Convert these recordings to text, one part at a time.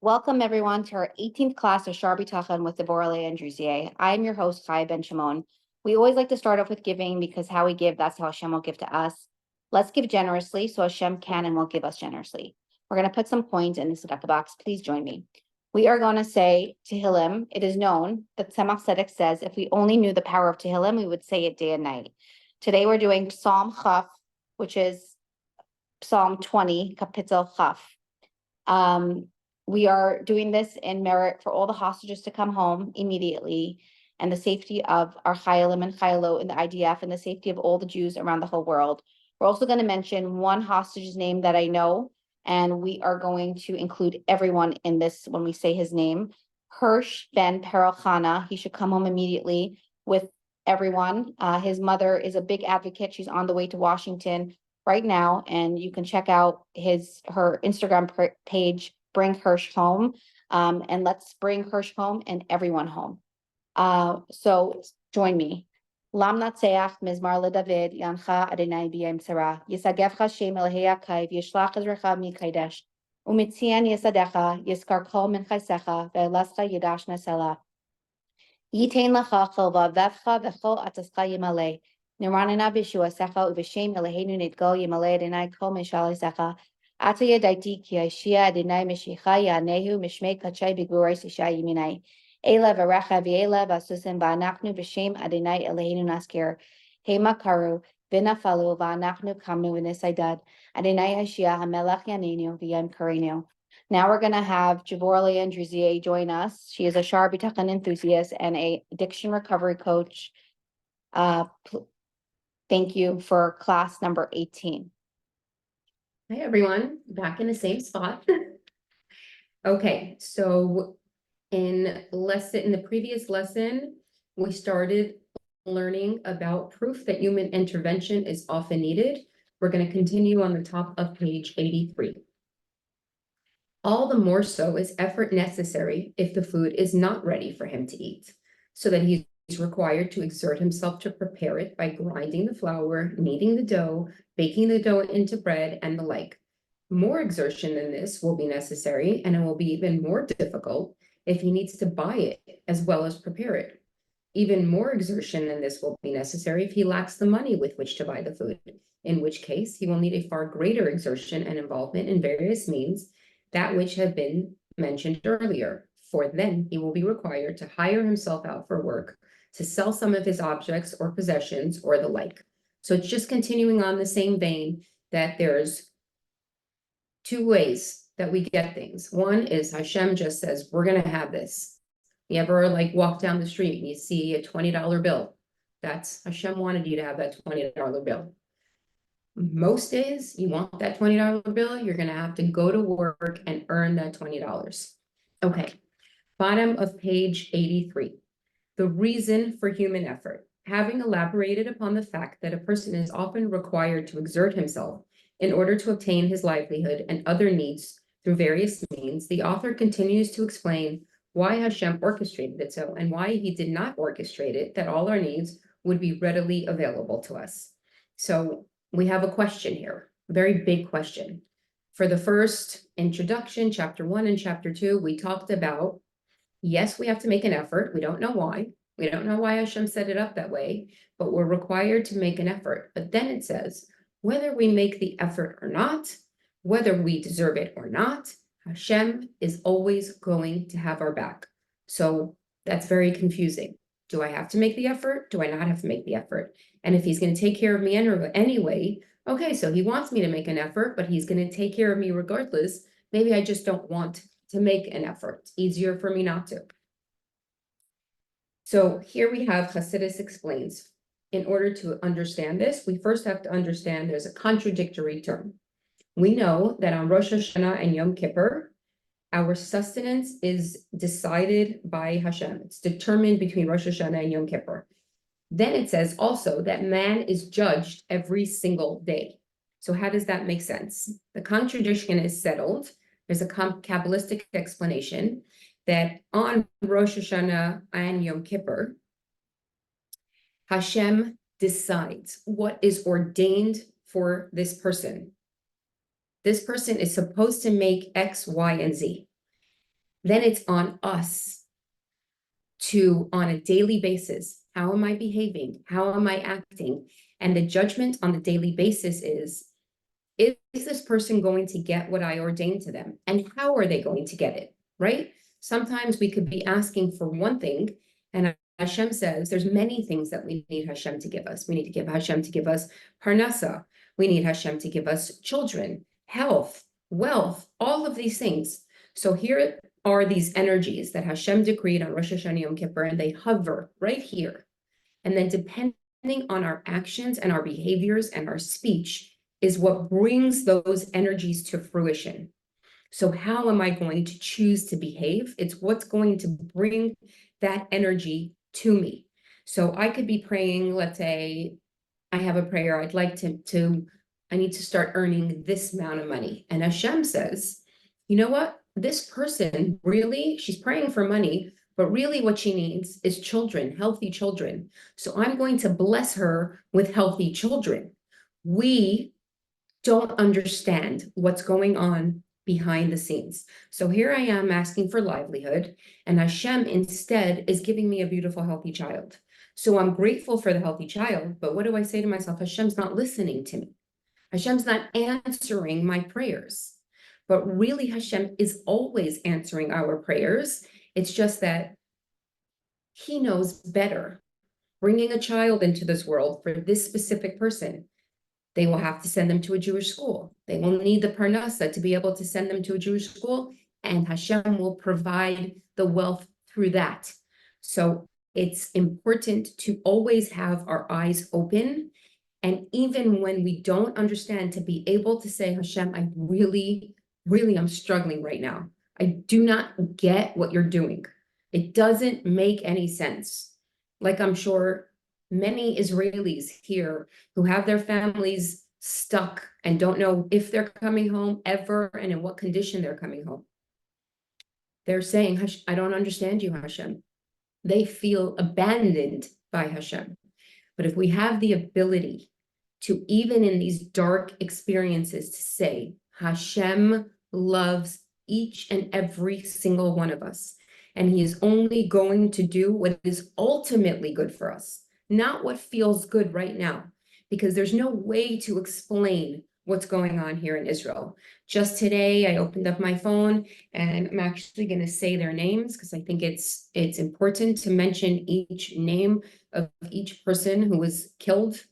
Welcome everyone to our 18th class of Shar Habitachan with Devorah Leah Andrusier. I am your host, Chai Ben Shimon. We always like to start off with giving because how we give, that's how Hashem will give to us. Let's give generously so Hashem can and will give us generously. We're going to put some coins in the tzedakah box. Please join me. We are going to say Tehillim. It is known that Tzemach Tzedek says if we only knew the power of Tehillim, we would say it day and night. Today we're doing Psalm Chaf, which is Psalm 20, Kapitel Chaf. We are doing this in merit for all the hostages to come home immediately and the safety of our Chayalim and Chayalot in the IDF and the safety of all the Jews around the whole world. We're also going to mention one hostage's name that I know, and we are going to include everyone in this when we say his name. Hirsch Ben Perelchana, he should come home immediately with everyone. His mother is a big advocate. She's on the way to Washington right now, and you can check out her Instagram page, Bring Hirsch Home, and let's bring Hirsch home and everyone home. So join me. Lam Natseach Mizmar LeDavid Yancha Adonai B'Yom Tzara Yisagevcha Shem Elhei Akayv Yishlach Ezrecha Mikaydesh Umitzian Yisadecha Yiskar Kol Min Chaysecha Ve'Lascha Yidash Nasela Yitain Lacha Chelva Vevcha V'Chol Atascha Yimalei Niranina B'Shua Secha U'V'Shem Eloheinu Nidgol Yimalei Adonai Kol Mishal Secha Ata Yadaiti Ki Ashia Adonai Mishicha Yanehu Mishmei Kachay B'Gurai Sisha Yiminai Ela Varecha V'Ela V'Asusim V'Anachnu B'Shem Adonai Eloheinu Naskir Hema Karu V'Nafalu V'Anachnu Kamnu V'Nisaydad Adonai Ashia HaMelech Yanenu V'Yem Karenu. Now we're going to have Devorah Leah Andrusier join us. She is a Shar Habitachan enthusiast and a addiction recovery coach. Thank you for class number 18. Hi, everyone. Back in the same spot. Okay, so in the previous lesson, we started learning about proof that human intervention is often needed. We're going to continue on the top of page 83. All the more so is effort necessary if the food is not ready for him to eat, so that he's required to exert himself to prepare it by grinding the flour, kneading the dough, baking the dough into bread, and the like. More exertion than this will be necessary, and it will be even more difficult if he needs to buy it as well as prepare it. Even more exertion than this will be necessary if he lacks the money with which to buy the food, in which case he will need a far greater exertion and involvement in various means, that which have been mentioned earlier, for then he will be required to hire himself out for work, to sell some of his objects or possessions or the like. So it's just continuing on the same vein that there's two ways that we get things. One is Hashem just says, we're going to have this. You ever walk down the street and you see a $20 bill? That's Hashem wanted you to have that $20 bill. Most days you want that $20 bill, you're going to have to go to work and earn that $20. Okay, bottom of page 83. The reason for human effort. Having elaborated upon the fact that a person is often required to exert himself in order to obtain his livelihood and other needs through various means, the author continues to explain why Hashem orchestrated it so and why he did not orchestrate it that all our needs would be readily available to us. So we have a question here, a very big question. For the first introduction, chapter 1 and chapter 2, we talked about, yes, we have to make an effort. We don't know why. We don't know why Hashem set it up that way, but we're required to make an effort. But then it says, whether we make the effort or not, whether we deserve it or not, Hashem is always going to have our back. So that's very confusing. Do I have to make the effort? Do I not have to make the effort? And if he's going to take care of me anyway, okay, so he wants me to make an effort, but he's going to take care of me regardless. Maybe I just don't want to make an effort. It's easier for me not to. So here we have Hasidus explains. In order to understand this, we first have to understand there's a contradictory term. We know that on Rosh Hashanah and Yom Kippur, our sustenance is decided by Hashem. It's determined between Rosh Hashanah and Yom Kippur. Then it says also that man is judged every single day. So how does that make sense? The contradiction is settled. There's a Kabbalistic explanation that on Rosh Hashanah and Yom Kippur, Hashem decides what is ordained for this person. This person is supposed to make X, Y, and Z. then it's on us to, on a daily basis, how am I behaving? How am I acting? And the judgment on the daily basis is this person going to get what I ordained to them? And how are they going to get it, right? Sometimes we could be asking for one thing, and Hashem says there's many things that we need Hashem to give us. We need to give Hashem to give us parnasa. We need Hashem to give us children, health, wealth, all of these things. So here are these energies that Hashem decreed on Rosh Hashanah Yom Kippur, and they hover right here. And then depending on our actions and our behaviors and our speech is what brings those energies to fruition. So how am I going to choose to behave? It's what's going to bring that energy to me. So I could be praying, let's say I have a prayer, I'd like I need to start earning this amount of money. And Hashem says, you know what? This person really, she's praying for money, but really what she needs is children, healthy children. So I'm going to bless her with healthy children. We don't understand what's going on behind the scenes. So here I am asking for livelihood, and Hashem instead is giving me a beautiful, healthy child. So I'm grateful for the healthy child, but what do I say to myself? Hashem's not listening to me. Hashem's not answering my prayers. But really, Hashem is always answering our prayers. It's just that he knows better. Bringing a child into this world for this specific person, they will have to send them to a Jewish school. They will need the parnasa to be able to send them to a Jewish school, and Hashem will provide the wealth through that. So it's important to always have our eyes open. And even when we don't understand, to be able to say, Hashem, I really, I'm struggling right now. I do not get what you're doing. It doesn't make any sense. Like I'm sure many Israelis here who have their families stuck and don't know if they're coming home ever and in what condition they're coming home. They're saying, I don't understand you, Hashem. They feel abandoned by Hashem. But if we have the ability to, even in these dark experiences, to say, Hashem loves each and every single one of us, and he is only going to do what is ultimately good for us, not what feels good right now, because there's no way to explain what's going on here in Israel. Just today, I opened up my phone, and I'm actually going to say their names because I think it's important to mention each name of each person who was killed.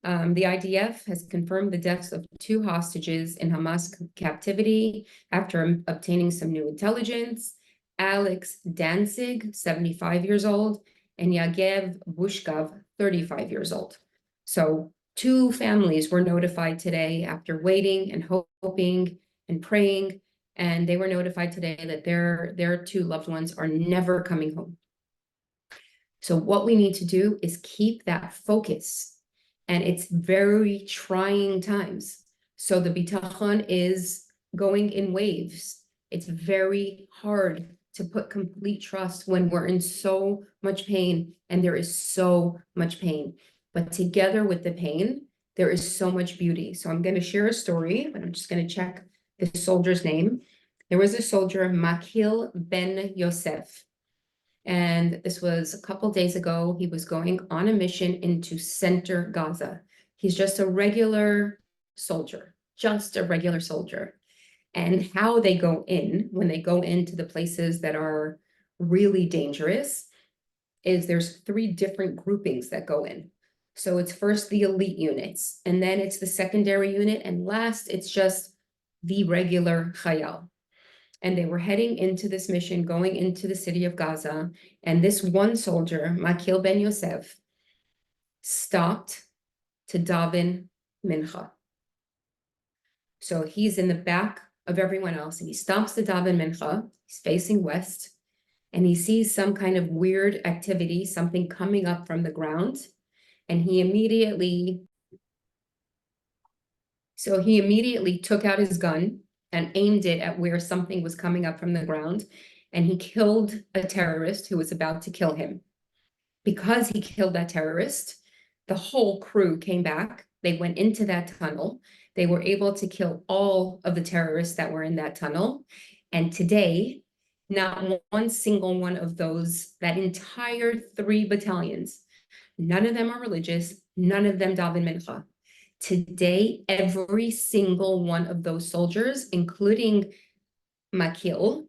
The IDF has confirmed the deaths of 2 hostages in Hamas captivity after obtaining some new intelligence. Alex Danzig, 75 years old, and Yagev Bushkov, 35 years old. So 2 families were notified today after waiting and hoping and praying, and they were notified today that their 2 loved ones are never coming home. So what we need to do is keep that focus, and it's very trying times. So the Bitachon is going in waves. It's very hard to put complete trust when we're in so much pain, and there is so much pain. But together with the pain, there is so much beauty. So I'm going to share a story, but I'm just going to check the soldier's name. There was a soldier, Makil Ben Yosef, and this was a couple days ago. He was going on a mission into center Gaza. He's just a regular soldier, just a regular soldier. And how they go in, when they go into the places that are really dangerous, is there's 3 different groupings that go in. So it's first the elite units, and then it's the secondary unit, and last it's just the regular chayal. And they were heading into this mission, going into the city of Gaza, and this one soldier, Makil Ben Yosef, stopped to daven mincha. So he's in the back of everyone else, and he stops to daven mincha. He's facing west, and he sees some kind of weird activity, something coming up from the ground, and he immediately took out his gun and aimed it at where something was coming up from the ground, and he killed a terrorist who was about to kill him. Because he killed that terrorist, the whole crew came back. They went into that tunnel. They were able to kill all of the terrorists that were in that tunnel. And today, Not one single one of those, that entire 3 battalions, none of them are religious, none of them daven mincha. Today, every single one of those soldiers, including Makil,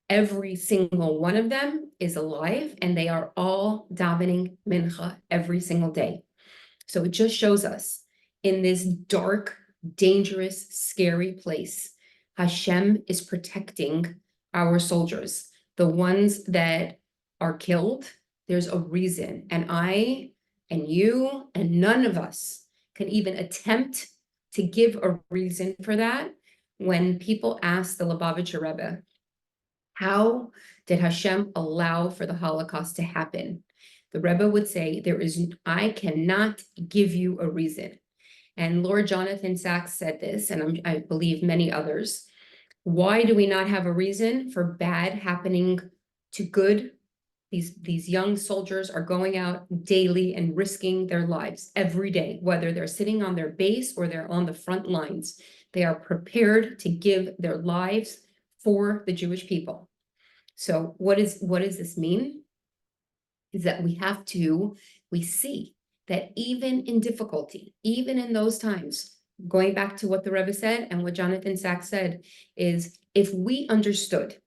every single one of them is alive, and they are all davening mincha every single day. So it just shows us, in this dark, dangerous, scary place, Hashem is protecting our soldiers, the ones that are killed. There's a reason, and I and you and none of us can even attempt to give a reason for that. When people ask the Lubavitcher Rebbe, how did Hashem allow for the Holocaust to happen? The Rebbe would say, I cannot give you a reason. And Lord Jonathan Sacks said this, and I believe many others. Why do we not have a reason for bad happening to good? These young soldiers are going out daily and risking their lives every day, whether they're sitting on their base or they're on the front lines. They are prepared to give their lives for the Jewish people. So what does this mean? Is that we see that even in difficulty, even in those times, going back to what the Rebbe said and what Jonathan Sacks said, is if we understood,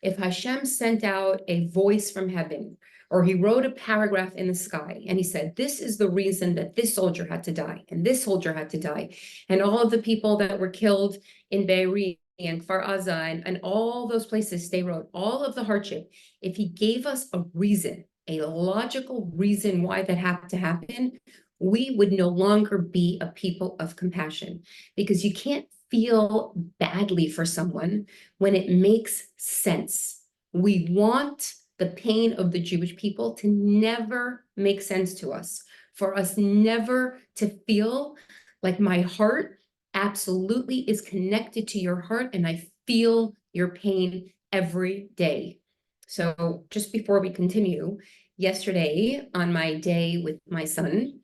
if Hashem sent out a voice from heaven, or he wrote a paragraph in the sky, and he said, this is the reason that this soldier had to die, and this soldier had to die, and all of the people that were killed in Beirut and Kfar Aza and all those places, they wrote all of the hardship. If he gave us a reason, a logical reason why that had to happen, we would no longer be a people of compassion, because you can't feel badly for someone when it makes sense. We want the pain of the Jewish people to never make sense to us, for us never to feel like my heart absolutely is connected to your heart and I feel your pain every day. So just before we continue, yesterday on my day with my son,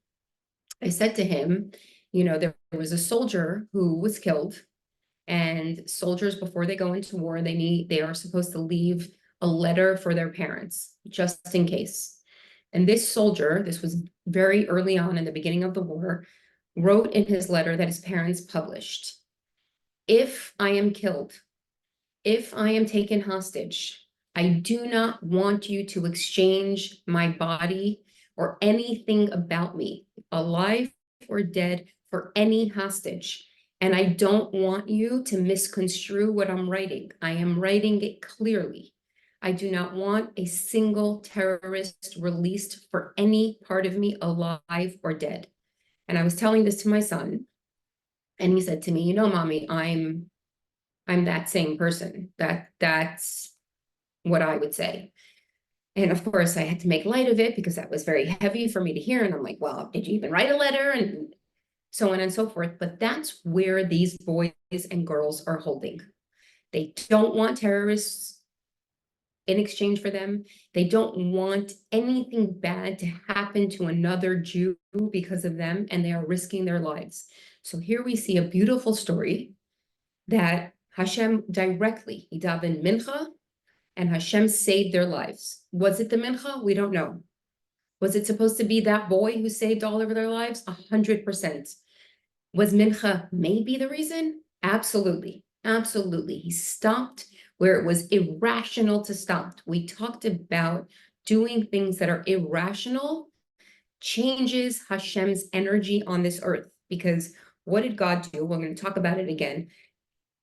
I said to him, there was a soldier who was killed, and soldiers, before they go into war, they are supposed to leave a letter for their parents, just in case. And this soldier, this was very early on in the beginning of the war, wrote in his letter that his parents published, if I am killed, if I am taken hostage, I do not want you to exchange my body or anything about me, alive or dead, for any hostage. And I don't want you to misconstrue what I'm writing. I am writing it clearly. I do not want a single terrorist released for any part of me, alive or dead. And I was telling this to my son, and he said to me, mommy, I'm that same person. That's what I would say. And of course, I had to make light of it because that was very heavy for me to hear. And I'm like, well, did you even write a letter? And so on and so forth. But that's where these boys and girls are holding. They don't want terrorists in exchange for them. They don't want anything bad to happen to another Jew because of them, and they are risking their lives. So here we see a beautiful story that Hashem directly, he davened mincha, and Hashem saved their lives. Was it the mincha? We don't know. Was it supposed to be that boy who saved all of their lives? 100%. Was mincha maybe the reason? Absolutely. Absolutely. He stopped where it was irrational to stop. We talked about doing things that are irrational changes Hashem's energy on this earth. Because what did God do? We're going to talk about it again.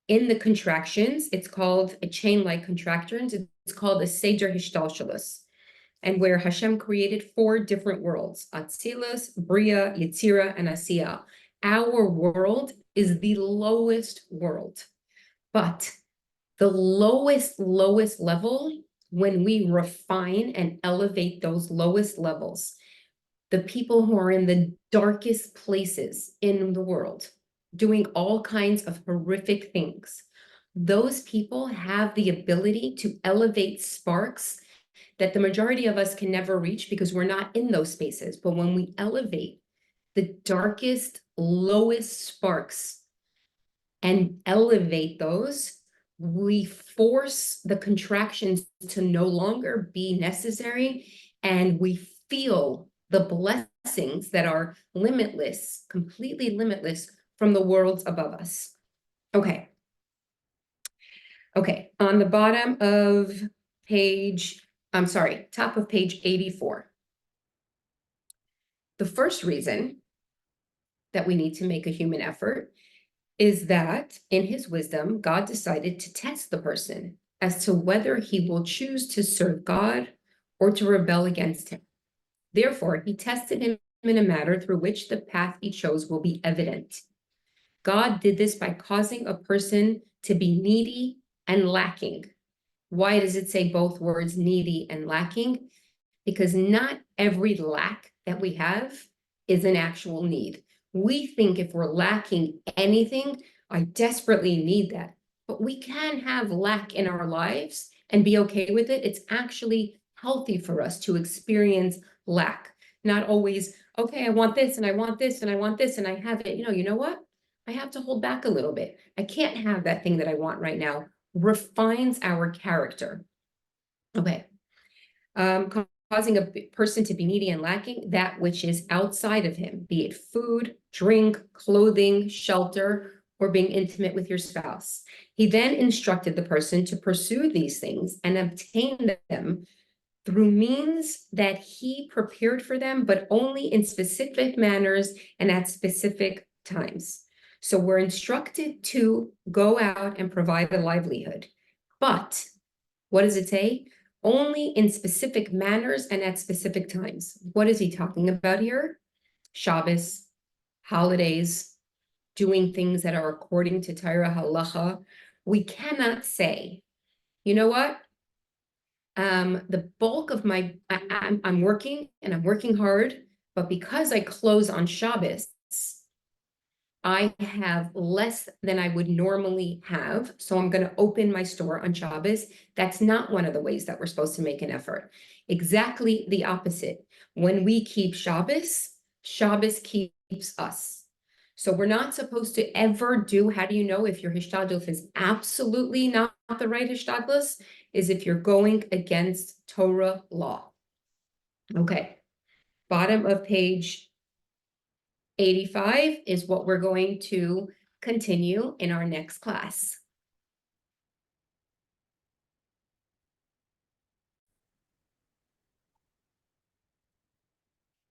In the contractions, it's called a chain-like contractions. It's called a Seder Hishtalshelus. And where Hashem created 4 different worlds, Atzilus, Bria, Yetzira, and Asiya. Our world is the lowest world. But the lowest level, when we refine and elevate those lowest levels, the people who are in the darkest places in the world, doing all kinds of horrific things, those people have the ability to elevate sparks that the majority of us can never reach because we're not in those spaces. But when we elevate the darkest, lowest sparks and elevate those, we force the contractions to no longer be necessary, and we feel the blessings that are limitless, completely limitless from the worlds above us. Okay. Okay, on the bottom of top of page 84. The first reason that we need to make a human effort is that in his wisdom, God decided to test the person as to whether he will choose to serve God or to rebel against him. Therefore, he tested him in a manner through which the path he chose will be evident. God did this by causing a person to be needy and lacking. Why does it say both words, needy and lacking? Because not every lack that we have is an actual need. We think if we're lacking anything, I desperately need that. But we can have lack in our lives and be okay with it. It's actually healthy for us to experience lack. Not always, okay, I want this and I want this and I want this and I have it. You know what? I have to hold back a little bit. I can't have that thing that I want right now. Refines our character. Okay. Causing a person to be needy and lacking that which is outside of him, be it food, drink, clothing, shelter, or being intimate with your spouse. He then instructed the person to pursue these things and obtain them through means that he prepared for them, but only in specific manners and at specific times. So we're instructed to go out and provide a livelihood. But what does it say? Only in specific manners and at specific times. What is he talking about here? Shabbos, holidays, doing things that are according to Torah halacha. We cannot say, you know what? The bulk of I'm working and I'm working hard, but because I close on Shabbos, I have less than I would normally have, so I'm going to open my store on Shabbos. That's not one of the ways that we're supposed to make an effort. Exactly the opposite. When we keep Shabbos, Shabbos keeps us. So we're not supposed to ever do, how do you know if your hishtadlus is absolutely not the right hishtadlus? Is if you're going against Torah law. Okay, bottom of page 85 is what we're going to continue in our next class.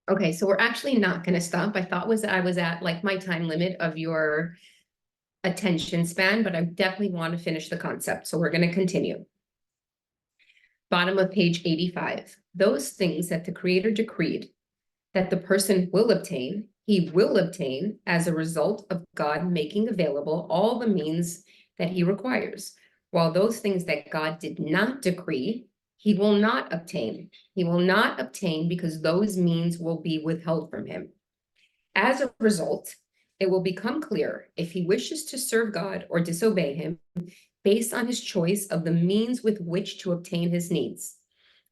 Okay, so we're actually not going to stop. I thought I was at like my time limit of your attention span, but I definitely want to finish the concept. So we're going to continue. Bottom of page 85. Those things that the Creator decreed that the person will obtain, he will obtain as a result of God making available all the means that he requires. While those things that God did not decree, he will not obtain. He will not obtain because those means will be withheld from him. As a result, it will become clear if he wishes to serve God or disobey him based on his choice of the means with which to obtain his needs.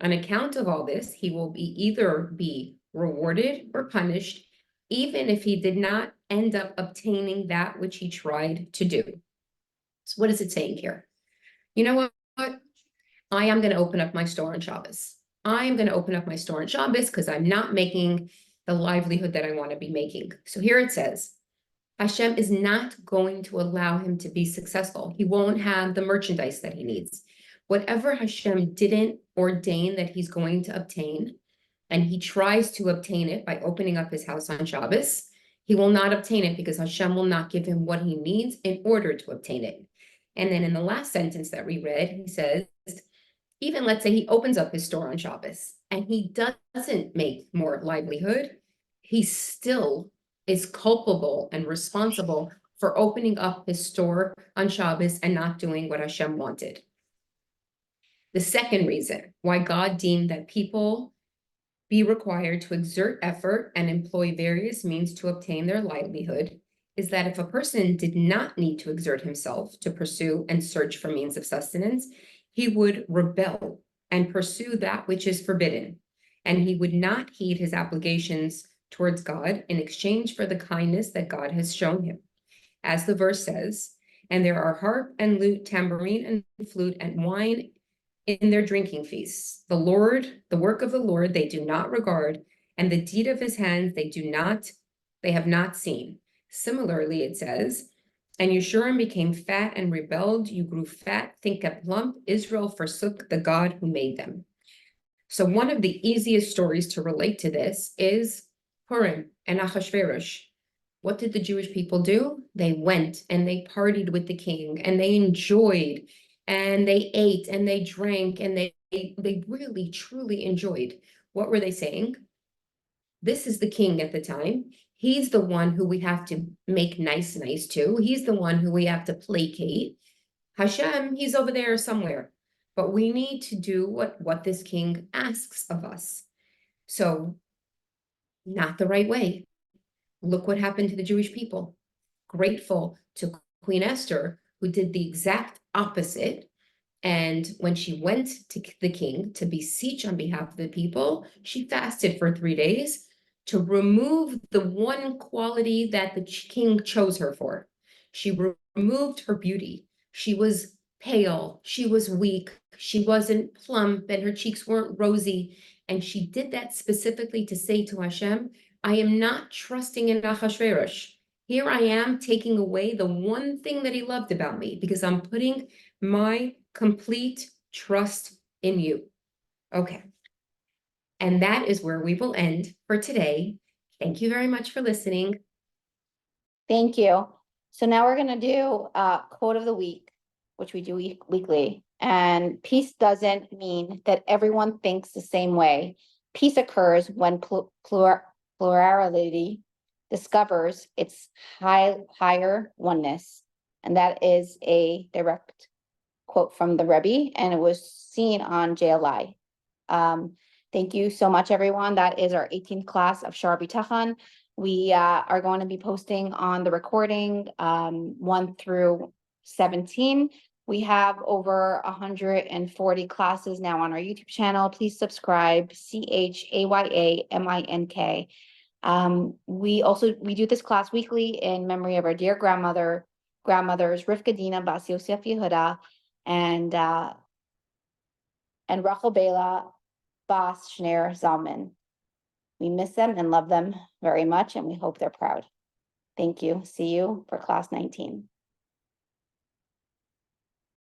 On account of all this, he will either be rewarded or punished, even if he did not end up obtaining that which he tried to do. So what is it saying here? You know what? I am going to open up my store on Shabbos. I am going to open up my store on Shabbos because I'm not making the livelihood that I want to be making. So here it says, Hashem is not going to allow him to be successful. He won't have the merchandise that he needs. Whatever Hashem didn't ordain that he's going to obtain, and he tries to obtain it by opening up his house on Shabbos, he will not obtain it because Hashem will not give him what he needs in order to obtain it. And then in the last sentence that we read, he says, even let's say he opens up his store on Shabbos and he doesn't make more livelihood, he still is culpable and responsible for opening up his store on Shabbos and not doing what Hashem wanted. The second reason why God deemed that people be required to exert effort and employ various means to obtain their livelihood is that if a person did not need to exert himself to pursue and search for means of sustenance, he would rebel and pursue that which is forbidden, and he would not heed his obligations towards God in exchange for the kindness that God has shown him. As the verse says, and there are harp and lute, tambourine and flute, and wine in their drinking feasts. The Lord, the work of the Lord, they do not regard, and the deed of his hands they have not seen. Similarly, it says, and Yeshurun became fat and rebelled. You grew fat, think up plump. Israel forsook the God who made them. So one of the easiest stories to relate to this is Purim and Achashverosh. What did the Jewish people do? They went and they partied with the king and they enjoyed and they ate and they drank and they really truly enjoyed. What were they saying? This is the king at the time. He's the one who we have to make nice to. He's the one who we have to placate. Hashem, he's over there somewhere. But we need to do what this king asks of us. So, not the right way. Look what happened to the Jewish people. Grateful to Queen Esther, who did the exact opposite. And when she went to the king to beseech on behalf of the people, she fasted for 3 days to remove the one quality that the king chose her for. She removed her beauty. She was pale, she was weak, she wasn't plump, and her cheeks weren't rosy. And she did that specifically to say to Hashem, I am not trusting in Achashverosh. Here I am taking away the one thing that he loved about me because I'm putting my complete trust in you. Okay. And that is where we will end for today. Thank you very much for listening. Thank you. So now we're gonna do quote of the week, which we do weekly. And peace doesn't mean that everyone thinks the same way. Peace occurs when plurality discovers its higher oneness. And that is a direct quote from the Rebbe, and it was seen on JLI. Thank you so much, everyone. That is our 18th class of Shar Habitachan. We are going to be posting on the recording 1 through 17. We have over 140 classes now on our YouTube channel. Please subscribe, CHAYAMINK. We do this class weekly in memory of our dear grandmothers, Rivka Dina Bas Yosef Yehuda, and Rachel Bela Bas Shner Zalman. We miss them and love them very much, and we hope they're proud. Thank you. See you for class 19.